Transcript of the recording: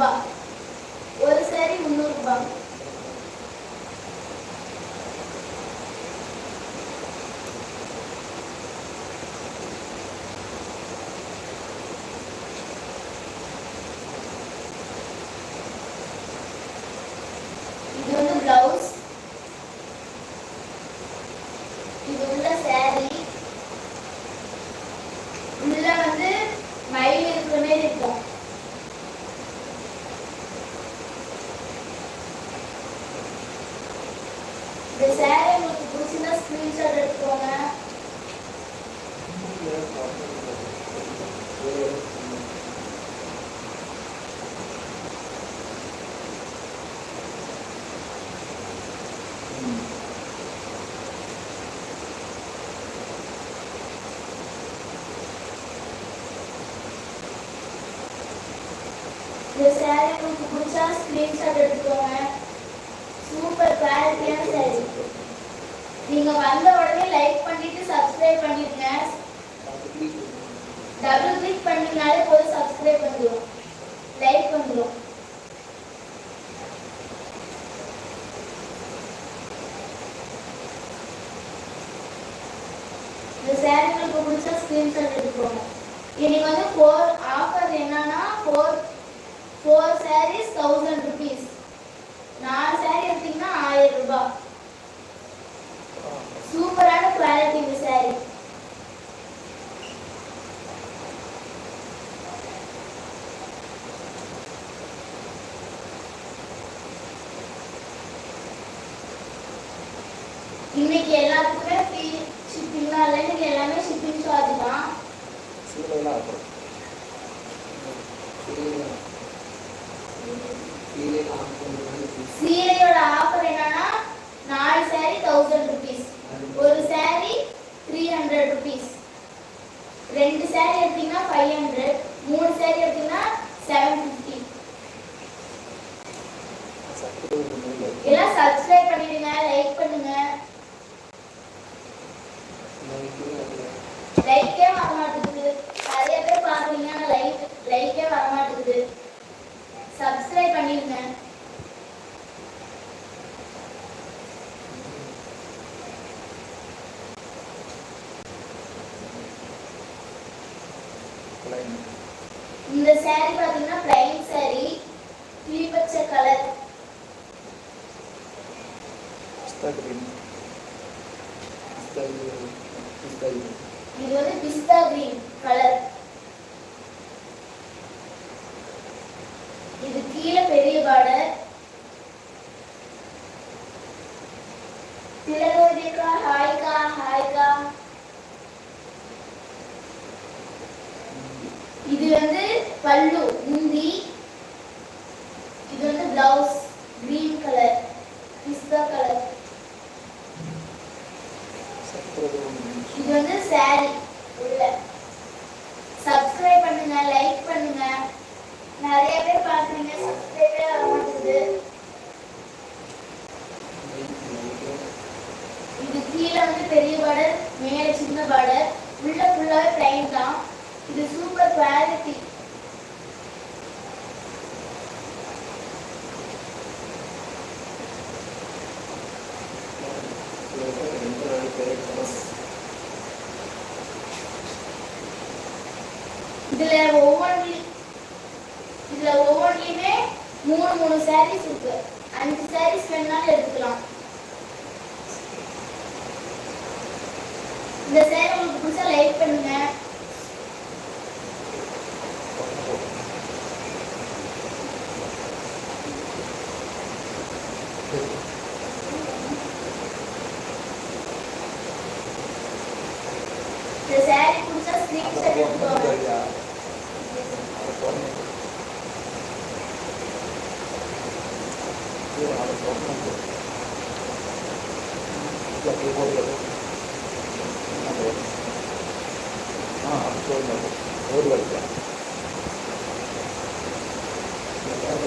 ரூபாய். ஒரு saree 300 ரூபாய். இது வந்து பிளவுஸ். இது உள்ள saree. உள்ள வந்து மயில் இருக்கிற மாதிரி இருக்கும். இந்த saree உங்களுக்கு பிடிச்சிருந்தா ஸ்கிரீன்ஷாட் எடுத்துக்கோங்க. இந்த saree உங்களுக்கு பிடிச்சா ஸ்கிரீன்ஷாட் எடுத்துக்கோங்க. சூப்பர் குவாலிட்டியான saree. நீங்க வந்த உடனே லைக் பண்ணிட்டு சப்ஸ்கிரைப் பண்ணிடுங்க. டபுள் கிளிக் பண்ணீங்கனாலே போதும், சப்ஸ்கிரைப் வந்துடும், லைக் வந்துடும். இந்த saree உங்களுக்கு பிடிச்சா ஸ்கிரீன்ஷாட் எடுத்துக்கோங்க. இன்னைக்கு வந்து 4 ஆஃபர் என்னன்னா 4 sarees 1000 rupees. 4 saree எடுத்தீங்கன்னா 1000 ரூபாய். சூப்பரான குவாலிட்டி இந்த saree. இன்னைக்கு எல்லாத்துக்குமே ஃப்ரீ ஷிப்பிங் தான். இன்னைக்கு எல்லாமே ஷிப்பிங் சார்ஜ் தான். சீலையோட ஆஃபர் என்னன்னா 4 saree 1000 rupees. ஒரு saree 300 rupees. 2 saree எடுத்தீங்கன்னா 500. 3 saree எடுத்தீங்கன்னா 750. எல்லாம் சப்ஸ்கிரைப் பண்ணிடுங்க, லைக் பண்ணுங்க. லைக்கே வர மாட்டேங்குது. நிறைய பேர் பாக்குறீங்க, ஆனா லைக்கே வர மாட்டேங்குது. சப்ஸ்கிரைப் பண்ணிடுங்க. இந்த saree பாத்தீங்கன்னா plain saree, கிளிப்பச்சை கலர். இது வந்து பிஸ்தா கிரீன் கலர். இது கீழே பெரிய பார்டர். திலகவதிக்கா ஹாய்க்கா. இது வந்து பல்லு முந்தி. இது வந்து பிளவுஸ் கிரீன் கலர், பிஸ்தா கலர். இது வந்து saree உள்ள. சப்ஸ்கிரைப் பண்ணுங்க, லைக் பண்ணுங்க. நிறைய பேர் பாக்குறீங்க, சப்ஸ்கிரைபே வர மாட்டேங்குது. இது கீழே வந்து பெரிய பார்டர், மேலே சின்ன பார்டர், உள்ள ஃபுல்லாவே பிளைன் தான். இது சூப்பர் குவாலிட்டி. இதுல ஒவ்வொன்றிலுமே 3 sarees இருக்கு. 5 sarees வேணாலும் எடுத்துக்கலாம். இந்த saree உங்களுக்கு பிடிச்சா லைக் பண்ணுங்க. இந்த saree பிடிச்சா ஸ்கிரீன்ஷாட் எடுத்துக்கோங்க. ஒரு வருஷம்